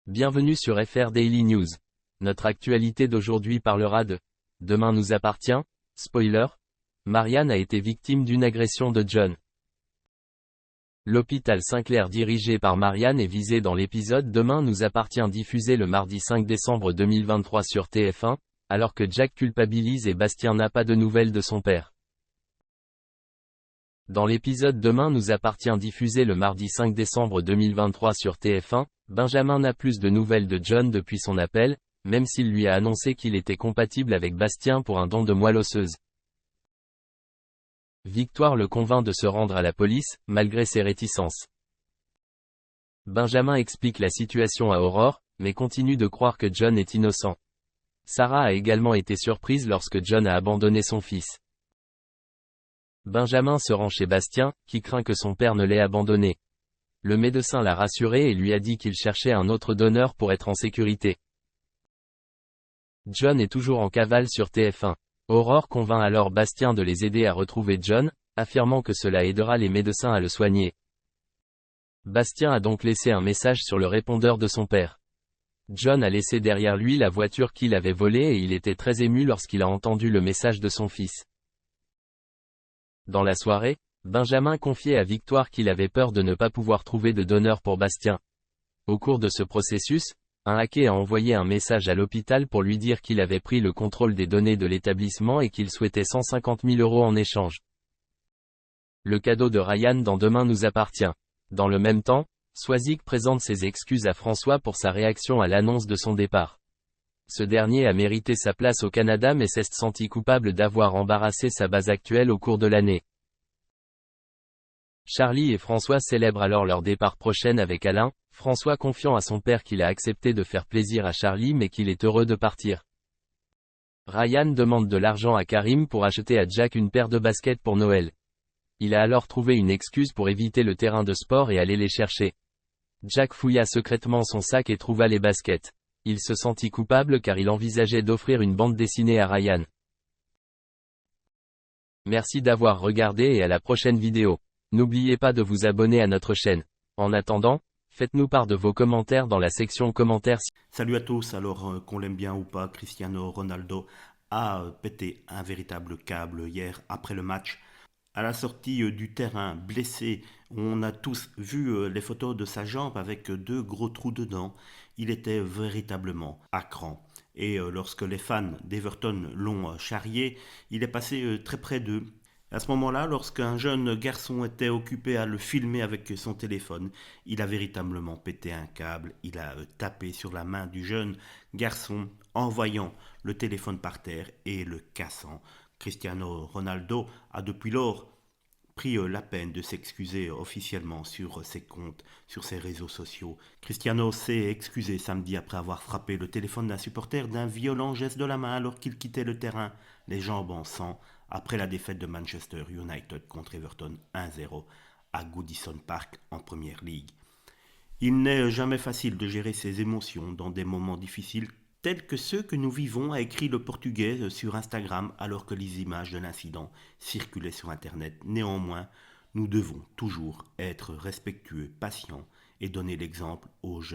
Bienvenue sur FR Daily News. Notre actualité d'aujourd'hui parlera de « Demain nous appartient ». Spoiler, Marianne a été victime d'une agression de John. L'hôpital Saint-Clair dirigé par Marianne est visé dans l'épisode Demain nous appartient diffusé le mardi 5 décembre 2023 sur TF1, alors que Jack culpabilise et Bastien n'a pas de nouvelles de son père. Dans l'épisode Demain nous appartient diffusé le mardi 5 décembre 2023 sur TF1, Benjamin n'a plus de nouvelles de John depuis son appel, même s'il lui a annoncé qu'il était compatible avec Bastien pour un don de moelle osseuse. Victoire le convainc de se rendre à la police, malgré ses réticences. Benjamin explique la situation à Aurore, mais continue de croire que John est innocent. Sarah a également été surprise lorsque John a abandonné son fils. Benjamin se rend chez Bastien, qui craint que son père ne l'ait abandonné. Le médecin l'a rassuré et lui a dit qu'il cherchait un autre donneur pour être en sécurité. John est toujours en cavale sur TF1. Aurore convainc alors Bastien de les aider à retrouver John, affirmant que cela aidera les médecins à le soigner. Bastien a donc laissé un message sur le répondeur de son père. John a laissé derrière lui la voiture qu'il avait volée et il était très ému lorsqu'il a entendu le message de son fils. Dans la soirée, Benjamin confiait à Victoire qu'il avait peur de ne pas pouvoir trouver de donneur pour Bastien. Au cours de ce processus, un hacker a envoyé un message à l'hôpital pour lui dire qu'il avait pris le contrôle des données de l'établissement et qu'il souhaitait 150 000 € en échange. Le cadeau de Ryan dans Demain nous appartient. Dans le même temps, Swazik présente ses excuses à François pour sa réaction à l'annonce de son départ. Ce dernier a mérité sa place au Canada mais s'est senti coupable d'avoir embarrassé sa base actuelle au cours de l'année. Charlie et François célèbrent alors leur départ prochain avec Alain, François confiant à son père qu'il a accepté de faire plaisir à Charlie mais qu'il est heureux de partir. Ryan demande de l'argent à Karim pour acheter à Jack une paire de baskets pour Noël. Il a alors trouvé une excuse pour éviter le terrain de sport et aller les chercher. Jack fouilla secrètement son sac et trouva les baskets. Il se sentit coupable car il envisageait d'offrir une bande dessinée à Ryan. Merci d'avoir regardé et à la prochaine vidéo. N'oubliez pas de vous abonner à notre chaîne. En attendant, faites-nous part de vos commentaires dans la section commentaires. Salut à tous, alors qu'on l'aime bien ou pas, Cristiano Ronaldo a pété un véritable câble hier après le match. À la sortie du terrain, blessé, on a tous vu les photos de sa jambe avec deux gros trous dedans. Il était véritablement à cran. Et lorsque les fans d'Everton l'ont charrié, il est passé très près d'eux. À ce moment-là, lorsqu'un jeune garçon était occupé à le filmer avec son téléphone, il a véritablement pété un câble, il a tapé sur la main du jeune garçon, envoyant le téléphone par terre et le cassant. Cristiano Ronaldo a depuis lors pris la peine de s'excuser officiellement sur ses comptes, sur ses réseaux sociaux. Cristiano s'est excusé samedi après avoir frappé le téléphone d'un supporter d'un violent geste de la main alors qu'il quittait le terrain, les jambes en sang, après la défaite de Manchester United contre Everton 1-0 à Goodison Park en Première Ligue. Il n'est jamais facile de gérer ses émotions dans des moments difficiles tels que ceux que nous vivons, a écrit le Portugais sur Instagram alors que les images de l'incident circulaient sur Internet. Néanmoins, nous devons toujours être respectueux, patients et donner l'exemple aux jeunes